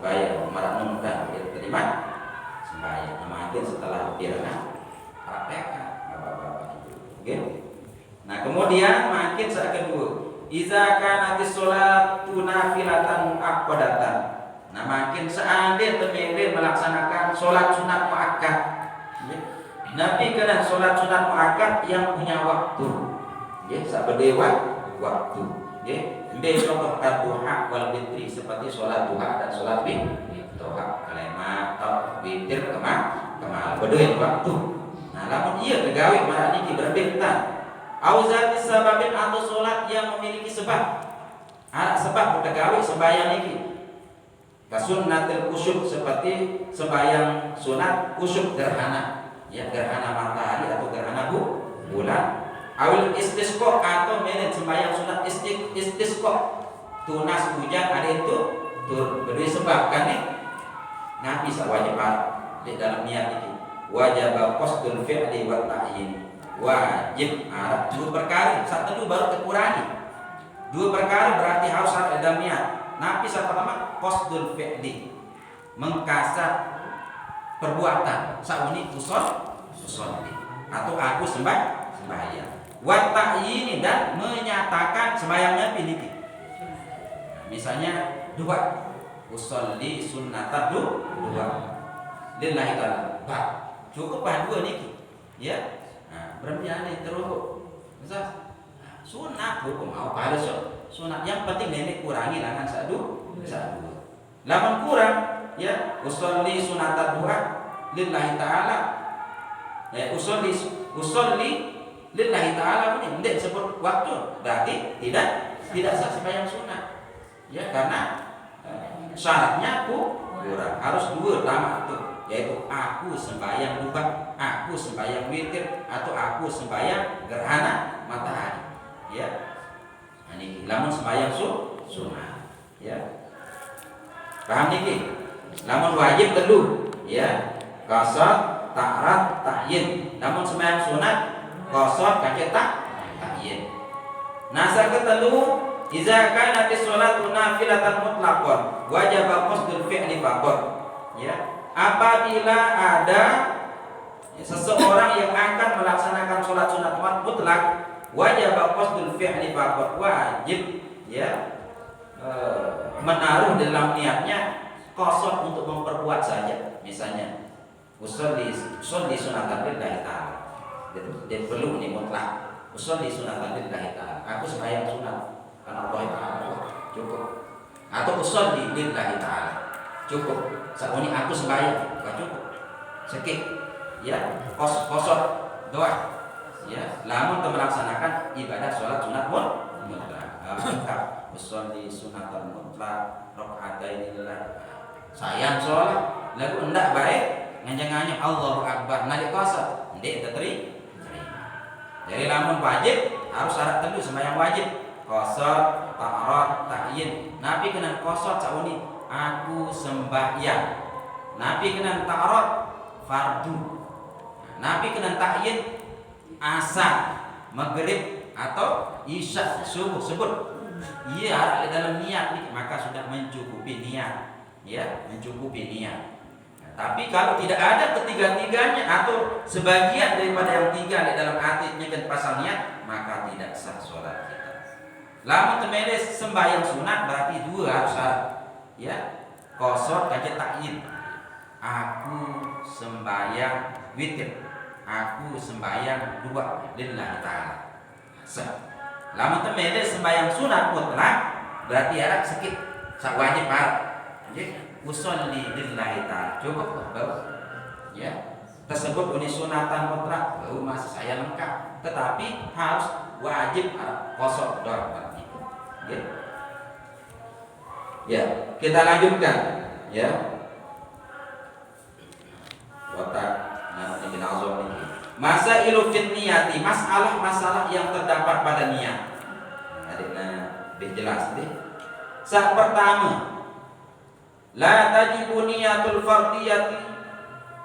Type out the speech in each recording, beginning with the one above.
Bayar marakmun dan terima sembahyang. Makin setelah dirana praktekkan bapak-bapak itu. Oke. Nah kemudian makin saat kedua, iza kanatis sholatu nafilatan muakkadatan. Nah makin seandainya temere melaksanakan sholat sunat muakkad. Nabi kena sholat sunat muakkad yang punya waktu. Ya, sabedewa waktu. Ya, besok duha wal witri seperti sholat duha dan sholat witir. Kalema atau witir kemal bedoin waktu. Nah, lamun iya tegawe marah niki berbentan. Auzati sababin atau sholat yang memiliki sebab. Ada sebab tegawe sembahyang niki. Kasunnatil kusyuk seperti sembahyang sunat kusyuk gerhana. Ya, gerhana matahari atau gerhana bulan. Awil istisqa atau menen sembahyang sunat istisqa. Tunas hujan ada itu tur beri sebab kan nih. Nabi wajib di dalam niat ini. Wajib qasdul fi'li wa ta'yin. Wajib dua perkara, satu itu baru kekurangi. Dua perkara berarti harus ada dalam niat. Nabi pertama qasdul fi'li. Mengkasat perbuatan sauni usolli atau aku sembahyang. Wa ta'yini dan menyatakan sembahyangnya pilih. Misalnya dua usolli sunnatan dua lillahi ta'ala. Cukup dua niki. Ya. Nah, berarti aneh terus. Misal sunat hukum mau pada sunat yang penting nenek kurangi langan satu. Lamun kurang ya usolli sunatan dua lillahi ta'ala. Ya usolli lillahi ta'ala ini tidak sebut waktu berarti tidak sah sembahyang sunat ya karena syaratnya kurang harus dua tamat itu yaitu aku sembahyang duha, aku sembahyang witir atau aku sembahyang gerhana matahari ya. Nah, ini lamun sembahyang sunat ya. Paham niki? Lamun wajib telu ya. Qasad, ta'rat, ta'yin. Namun sembahyang sunat qasad kake ta'yin. Nasa ketelu iza kanat sholatu nafilatan mutlaqan wajib qasdul fi'li faqat. Ya. Apabila ada seseorang yang akan melaksanakan sholat sunat mutlak wajib qasdul fi'li faqat wajib ya menaruh dalam niatnya qasad untuk memperbuat saja. Misalnya usolli sunatan lillahi ta'ala. Dia perlu nih mutlak. Usolli sunatan lillahi ta'ala. Aku sembahyang sunat karena Allah Ta'ala. Cukup. Atau usolli lillahi ta'ala. Cukup. Saat ini aku sembahyang, enggak cukup. Sekit. Ya, kosot doa. Ya, lamun melaksanakan ibadah sholat sunat mutlak. Usolli sunatan mutlak rakaataini lillahi. Sayang sholat, lalu enggak baik. Nganjang-nganjang Allahu Akbar nadi qasad ndek terima. Jadi lamun wajib harus syarat telu sembahyang wajib qasad, ta'rat, ta'yin. Nabi kena qasad sauni aku sembahyang. Nabi kena ta'rat fardu. Nabi kena ta'yin asar, maghrib atau isya subuh sebut. Iya dalam niat nih maka sudah mencukupi niat. Ya, mencukupi niat. Tapi kalau tidak ada ketiga-tiganya atau sebagian daripada yang tiga di dalam hatinya dan pasal niat, maka tidak sah sholat kita. Lamun temene sembahyang sunat berarti dua harus syarat. Ya, qasad kaje ta'yin. Aku sembahyang witir. Aku sembahyang dua lillahi ta'ala. Sah. Lamun temene sembahyang sunat mutlak berarti ada sedikit sak wajib harap. Jadi usolli lillahi ta'ala cukup bagus ya tersebut ini sunatan mutlak baru masih saya lengkap tetapi harus wajib qasad doa itu ya kita lanjutkan ya watak ini nazar ini masailu fit niyati masalah yang terdapat pada niat adiknya lebih jelas deh. Saat pertama la tajibu niyatul fardiyati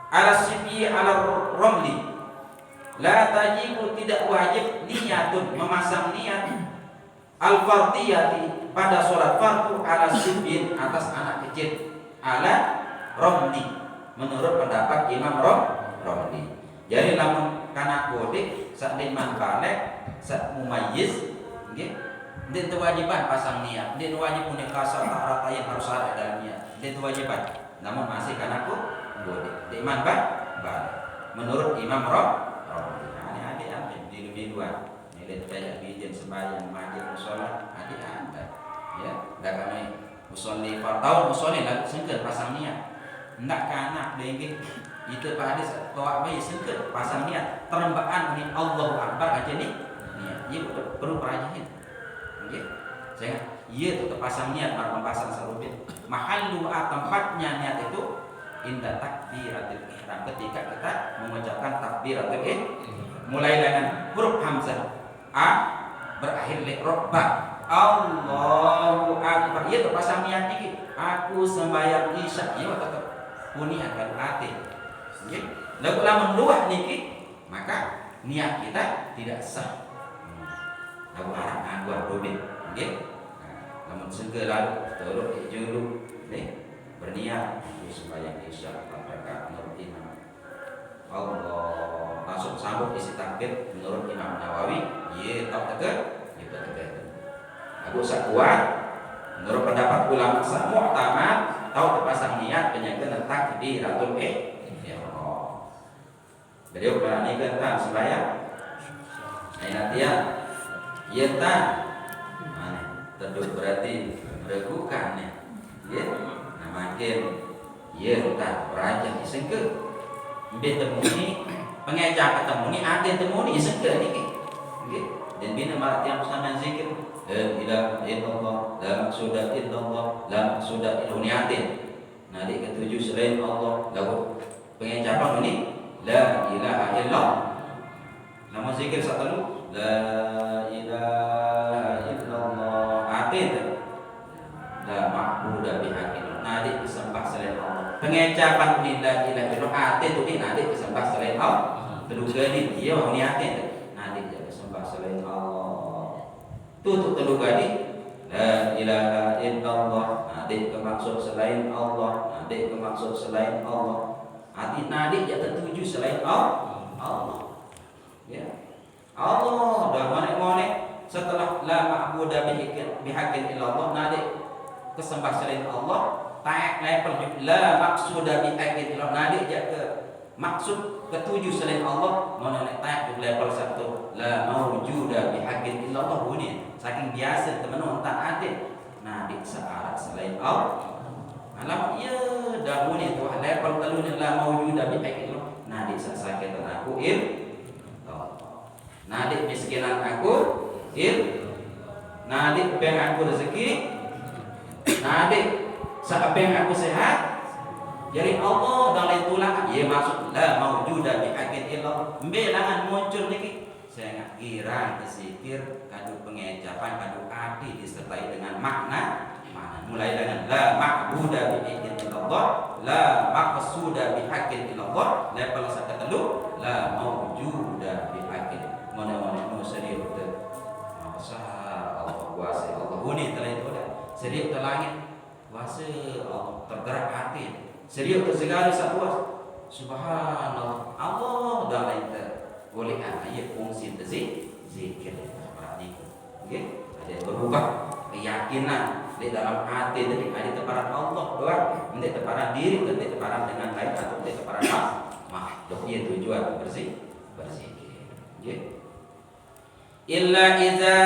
ala sibi ala romli. La tajibu tidak wajib niyatun memasang niat al fardiyati pada sholat fardu ala sibin atas anak kecil. ala Romli, menurut pendapat Imam Romli. Jadi namun kana kode sak liman balik sak mumayyiz nggih, dia kewajiban pasang niat, dia wajib punya kasar tak rata yang harus ada dalam niat, dia kewajiban. Namun masih kana kode di iman balik menurut Imam Romli. Ini adik-adik di luar nilai banyak bijen sembahyang majid musola adik-adik ya, dah kami musolli tahun musolli lah sengkel pasang niat. Ndak kana dengke itu Pak hadis toa bayi sengkel pasang niat terembaan ini Allahu Akbar aja nih niat ia perlu perajihin oke jangan ia tuh pasang niat marah pasang sarubin mahal doa tempatnya niat itu indah takbiratul ihram ketika kita mengucapkan takbiratul mulai dengan huruf hamzah a berakhir li robba Allahu Akbar ia tuh pasang niat ini aku sembahyang isya ia tetap puni akan hati. Okay. Lalu lamun luah niki maka niat kita tidak sah. Lalu arah ngagua rubin. Okay. Namun segala terus julu berniat supaya insya Allah mereka menurut Imam Allah langsung sambut isi takbir menurut Imam Nawawi. Ye tak tegak, ye tak tegak. Aku kuat menurut pendapat ulama mu'tamad tahu terpasang niat penyakit takbiratul ihram. Beliau berani kata sembahyang. Nanti ya, yeta, tentu berarti meragukan ya. Ya, nah makin yeta raja isengke. Be temuni pengeja ketemu ni ada temuni isengke niki. Nggih. Dan bina marat yang sama zikir la ilaha illallah la maqsuda illallah la maqsuda iluniatin. Nah di ketujuh selain Allah lalu pengecapan ini la ilaha illallah. Nama zikir satu la ilaha illallah atin la ma'budu bihaqqin. Nah di disembah selain Allah. Pengecapan ini la ilaha illallah atin tu ni nanti disembah selain Allah. Terduga ni dia niatin. Nanti dia disembah selain Allah. Tutup terduga ni la ilaha illallah nanti kemaksud selain Allah nanti kemaksud selain Allah hati nanti dia tertuju selain Allah ya Allah dah monek-monek setelah la ma'budu bihaqqin illallah nanti kesembah selain Allah tak level la maqsuda bihaqqin illallah nanti dia ke maksud ketujuh selain Allah monek tak level satu la mawjuda bihaqqin illallah bunyi saking biasa teman tak ada nah di searah selain Allah alam ya dahulu itu level telun la mawjuda bihaqqin nah di sakit aku nah di miskinan aku nah di peng aku rezeki nah di saat peng aku sehat jadi Allah dalam tulang ya maksud la mawjuda bihaqqin illallah belangan muncul niki saya nggak kira disikir kadu pengecapan kadu arti disertai dengan makna mulai dengan la ma'buda bihaqqin illallah la maqsuda bihaqqin illallah level sakatelu la mawjuda bihaqqin mana-mana nu serius betul masa Allah kuasa Allah huni telah itu dah serius ke langit kuasa Allah tergerak hati serius ke segala satu subhanallah Allah dalam itu boleh ayat fungsi zikir berarti okay? Ada berubah keyakinan di dalam hati dari ada teparan Allah doang nanti teparan diri nanti teparan dengan lain atau nanti teparan makhluk dia tujuan berzikir okay? Illa iza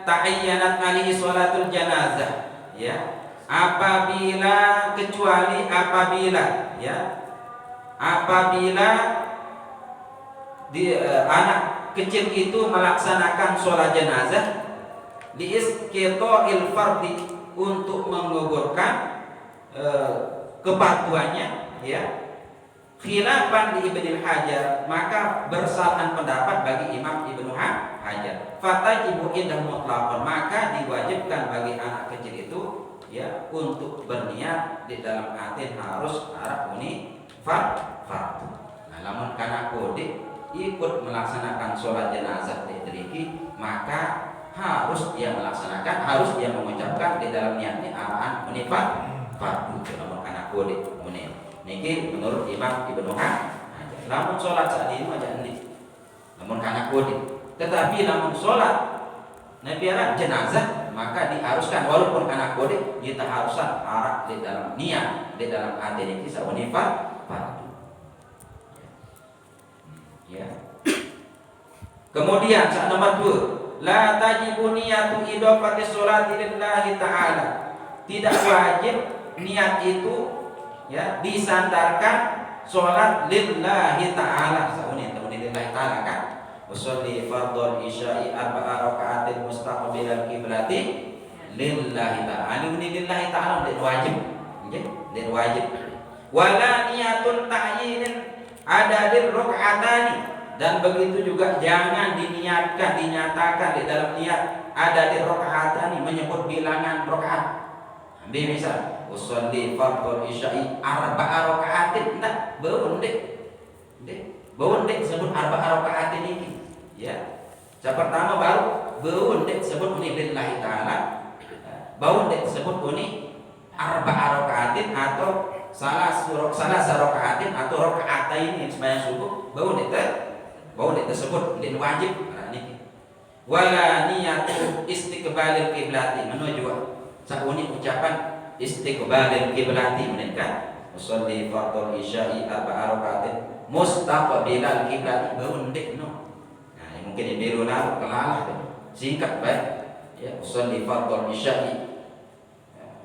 ta'ayyanat alaihi sholatul janazah ya apabila kecuali apabila ya apabila anak kecil itu melaksanakan sholat jenazah di isqita'il fardi untuk menggugurkan kepatuhannya ya khilafan di Ibnu Hajar maka bersamaan pendapat bagi Imam Ibnu Hajar fatajibu indah mutlaqan maka diwajibkan bagi anak kecil itu ya untuk berniat di dalam hati harus arah ini fardu. Nah lamun kana kode ikut melaksanakan sholat jenazah diteriki maka harus dia melaksanakan harus dia mengucapkan di dalam niatnya arahan menifat fardu namun kana kodek muni. Niki menurut Imam Ibnu Hajar. Lamun sholat saat ini aja ini, namun anak kodek. Tetapi namun sholat nepiara jenazah maka diharuskan walaupun anak kodek kita haruskan harap di dalam niat di dalam hati ini kisah unifat fardu. Ya. Kemudian saat nomor 2, la tajibu niyatu idafati sholati lillahi ta'ala. Tidak wajib niat itu ya disandarkan sholat lillahi ta'ala. Sauni lillahi ta'ala kan. Usolli fardhul isya'i arba'a raka'atin mustaqbilal qiblati lillahi ta'ala. Ini lillahi ta'ala dan wajib. Nggih, dan wajib. Wala niyatun ta'yinin adadil raka'atani. Dan begitu juga jangan dinyatakan di dalam niat ada di rakaatani menyebut bilangan rakaat. Ambil misal usolli fardhul isya'i arba'a raka'atin, enggak beundek. Beundek sebut arba'a raka'atin ini. Ya. Yang pertama baru beundek sebut ini lillahi ta'ala. Beundek sebut ini arba'a raka'atin atau salah raka'atin atau raka'atain sembahyang subuh beundek tersebut din wajib wala niyatu istiqbalil qiblati menuju sauni ucapan istiqbalil qiblati menika usolli fardhul isya'i arba'a raka'atin mustaqbilal qiblati beundek no. Nah, mungkin biru na kelalah singkat baik ya usolli fardhul isya'i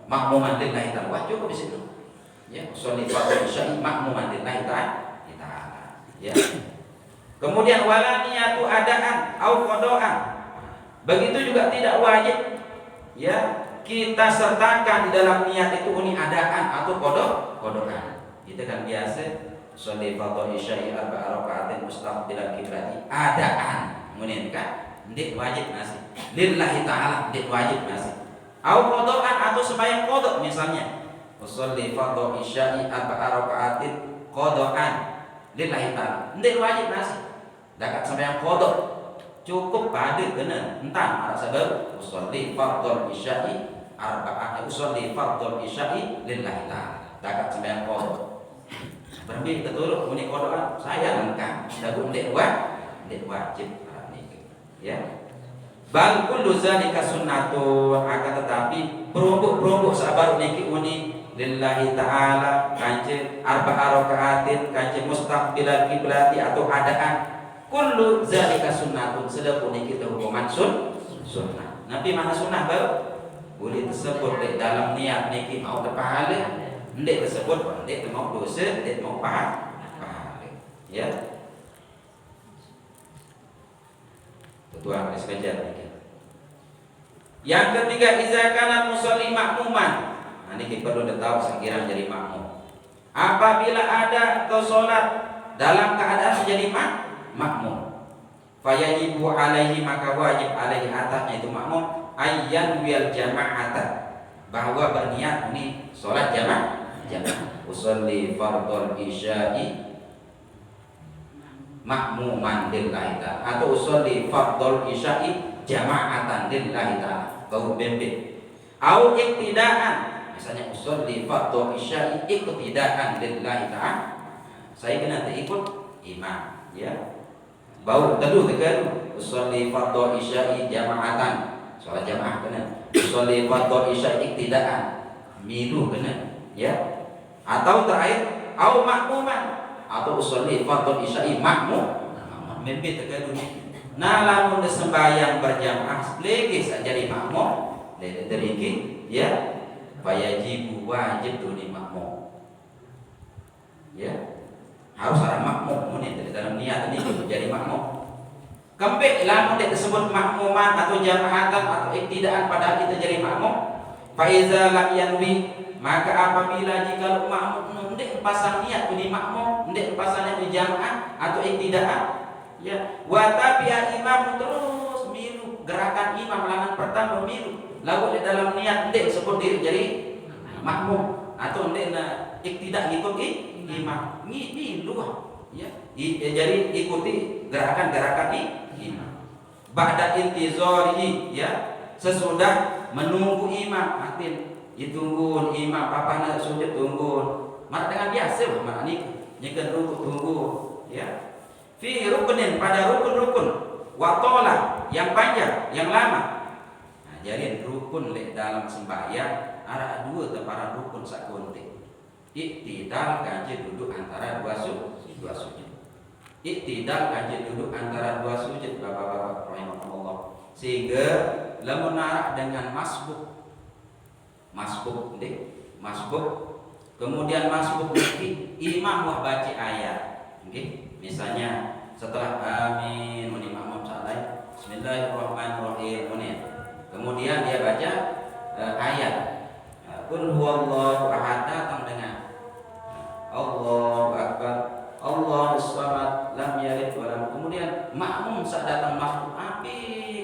makmuman lillahi ta'ala cukup di situ ya usolli fardhul isya'i makmuman lillahi ta'ala ya. Kemudian wala niyatu adaan au qadaan. Begitu juga tidak wajib ya kita sertakan di dalam niat itu ini adaan atau qadaan. Kita kan biasa sholli fardhu isya'i arba'a raka'atin mustaqbilal qiblati adaan. Mun kan ndik wajib nasi. Lillahi ta'ala ndik wajib nasi. Au qadaan atau sembahyang qada misalnya. Sholli fardhu isya'i arba'a raka'atin qadaan lillahi ta'ala. Ndik wajib nasi. Dakat sampai yang kodok cukup pada kena entan ada sebab usolli fardhul isya'i arba'ah usolli fardhul isya'i lillahi ta'ala dakat sampai yang kodok berbi betul ini kodokan saya lengkap dagu ndek wajib ya bal kullu zalika sunnatun akan tetapi perumbuk sabar niki uni lillahi ta'ala kance arba'a raka'atin kance mustaqbilal qiblati atau adaan kullu zalika sunnatun sedapun kita hukuman sunnah. Nabi mana sunnah baru boleh tersebut di dalam niat niki mau pahala, ndek tersebut ndek mau dosa, ndek mau pahala. Ya. Tuan harus belajar niki. Yang ketiga iza kana musolli makmuman. Nah niki perlu tahu sekiranya jadi makmum. Apabila ada atau sholat dalam keadaan menjadi makmum fayajibu alaihi maka wajib alaihi atasnya itu makmum ayyan wil jama'ata bahwa berniat ini sholat jamaah usolli fardhul isya'i makmuman lillahi ta'ala atau usolli fardhul isya'i jama'atan lillahi ta'ala bau bembe au iktidaan misalnya usolli fardhul isya'i iktidaan lillahi ta'ala saya kena ikut imam ya bau teduh tekan usolli fardhu isya'i jama'atan salat jamaah kena usolli fardhu isya'i iktidaan milu kena ya atau terakhir au makmuman atau usolli fardhu isya'i makmum mimpi tekan nah lamun sembahyang berjamaah lagi jadi makmum dari ya wajib tu ni makmum ya harus ada makmum ini dalam niat ini menjadi makmum. Kembali lamun disebut makmuman atau jamaatan atau iktidaan padahal kita jadi makmum. Fa iza lam yanwi maka apabila jika makmum ndek pasang niat ini makmum, ndek pasang niat jamaah atau iktidaan ya wa tabi'a imam terus milu gerakan imam langan pertama milu lalu di dalam niat ndek sebut diri jadi makmum atau ndek iktidak ikut imam ini luah ya jadi ikuti gerakan-gerakan imam ba'da intizarihi ya sesudah menunggu imam atin tunggu imam papana sujud tunggu. Mana dengan biasa mana ni nyekan rukuk tunggu ya. Fi rukunin pada rukun-rukun wa tola yang panjang yang lama. Nah, jadi rukun lek dalam sembahyang ada dua teparan rukun sakunti. Iktidal kanji duduk antara dua sujud. Iktidal kanji duduk antara dua sujud bapak-bapak rahimahullah. Sehingga lamun narak dengan masbuk kemudian masbuk niki imam wah baca ayat nggih misalnya setelah amin mun imam saleh bismillahirrahmanirrahim kemudian dia baca ayat qul huwallahu ahad datang dengan Allahu akbar Allahus samad lam yalid wa lam kemudian makmum sak datang masbuk api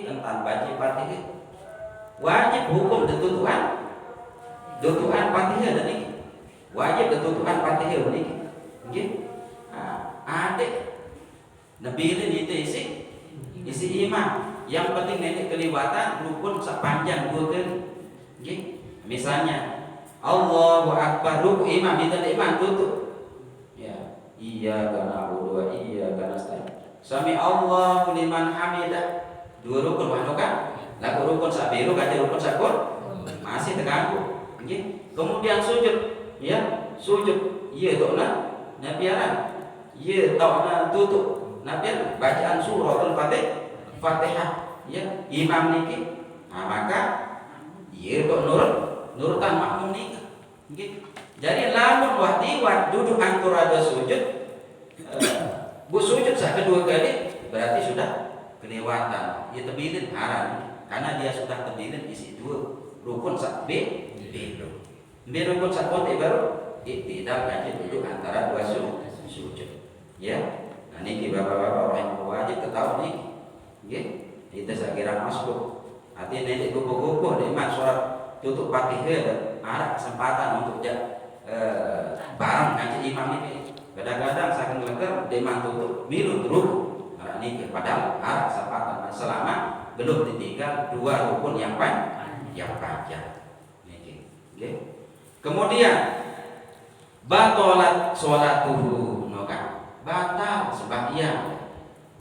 tentang baca Fatihah wajib hukum Tutuhan Fatihah dan ini wajib Tutuhan Fatihah ini, okay? Adik Nabi ini isi imam. Yang penting nenek kelewatan rukun sepanjang dua kali, okay? Misalnya Allahu Akbar rukun imam itu imam tutup, ya iya karena abu dua iya karena sami Allahu liman hamidah dua rukun wadukan lagu rukun sabiru kaca rukun sakun masih terganggu. Okay. Kemudian sujud, ya sujud, iya tokna nabiaran, iya tokna tutup nabiaran bacaan suratul Fatihah, ya imam niki, nah maka iya tok nurutan makmum niki, okay. Jadi lamun wahdi duduk antara ada sujud, bu sujud saat kedua kali berarti sudah kelewatan, ya tebilin haram karena dia sudah tebilin isi dua rukun sak biru pun sakot baru tidak kaji duduk antara dua sujud ya. Nah niki bapak-bapak orang yang wajib ketahui nih nggih kita sakira masuk hati nenek gupo-gupo demak sholat tutup Fatihah ada kesempatan untuk barang ngaji imam ini kadang-kadang saya ngelengker demak tutup milu terus nah niki padahal ada kesempatan selama belum ditinggal dua rukun yang panjang niki nggih. Kemudian batalat sholatuhu noka batal sembahyang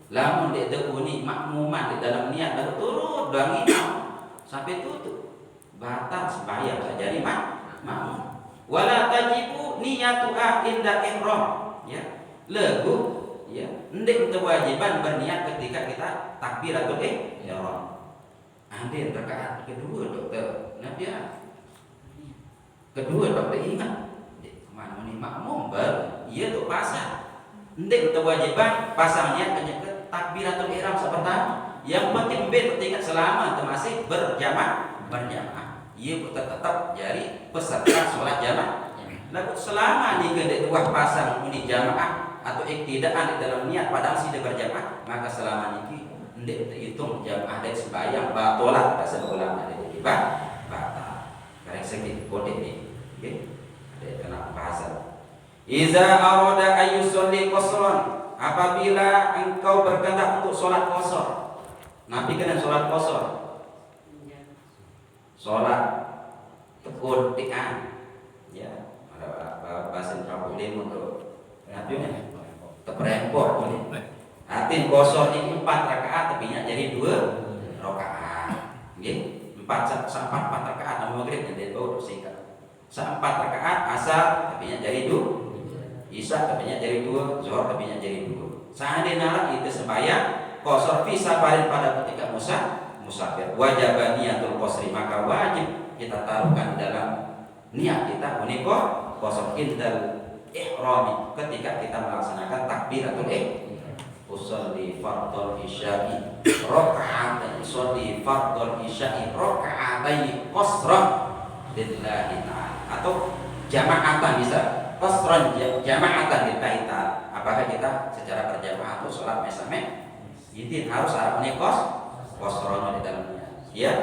lamun dia tekuni makmuman di dalam niat lalu turun bang imam sampai tutup batal sembahyang saja jadi makmum wala tajibu niyatuha inda ihram ya lagu ya ndek kewajiban berniat ketika kita takbiratul ihram andin rakaat kedua dokter nabiya kedua dokter ingat kemana nih makmum baru iya tuh pasang ndek kewajiban pasangnya kenyeket takbiratul ihram pertama yang penting ketika selama termasih berjamaah iya tetap jadi peserta sholat jamaah lalu selama nih gede dua pasang ini jamaah atau iktidaan di dalam niat padahal sudah berjamaah maka selama ini ndek terhitung jamaah dan sembahyang batolat bahasa ulama dari batal karena sedikit kode ini. Okay. Ada kena bahasa. Iza arada ayyusolli qasran apabila engkau berkehendak untuk sholat qasar. Nabi kena sholat qasar. Sholat tekodian. Ya, bahasa Prabu untuk Nabi nya teprempor ini. Artinya qasar ini 4 rakaat tapi jadi 2 rakaat. Nggih, 4 rakaat nama maghrib dan bau singkat. 4 rakaat asar tapi jadi 2 isya tapi jadi 2 zuhur tapi jadi 2 seandainya itu sembahyang qasar fi safarin pada ketika musafir wajib niatul qasri maka wajib kita taruhkan dalam niat kita menika qasar indal ihrami ketika kita melaksanakan takbiratul ihram usolli fardhul isya'i raka'atain usolli fardhul isya'i raka'atain qasran lillahi ta'ala atau jamaatan bisa qasran jamaatan lillahi ta'ala apakah kita secara berjamaah atau sholat mesame itu harus ada qasran di dalamnya ya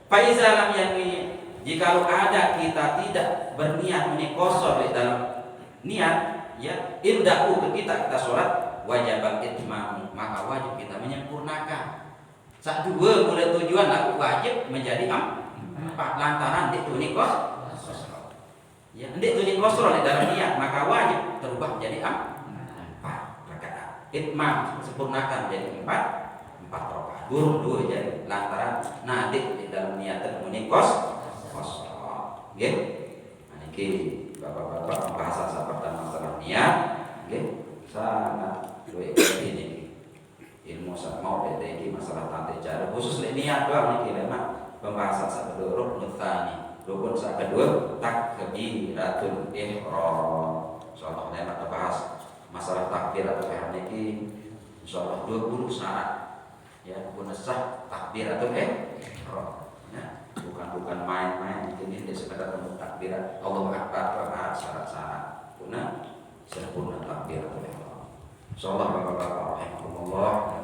fa iza lam yanwi jikalau ada kita tidak berniat qasar di dalam niat ya indahu kita sholat wajib itmam maka wajib kita menyempurnakan saat dua mulai tujuan aku wajib menjadi 4 lantaran itu Ya, nanti itu dikosor di dalam niat, maka wajib terubah menjadi 4 rakaat. Itmam sempurnakan jadi 4 rakaat. Burung 2 jadi lantaran nanti di dalam niat termuni kosor. Nggih. Nah niki Bapak-bapak bahasa pertama masalah niat, nggih. Sangat luwih ini ilmu sak mau iki masalah tante cara khusus niat doang niki lemah pembahasan sak kedua rukun rukun sak kedua takbiratul ihram. Insyaallah lemah terbahas masalah takbiratul ihram niki insyaallah 20 syarat ya rukun sah takbiratul ihram ya bukan main-main ini sekedar untuk takbirat Allahu akbar syarat-syarat guna sempurna takbiratul ihram. Insyaallah Bapak-bapak rahimakumullah.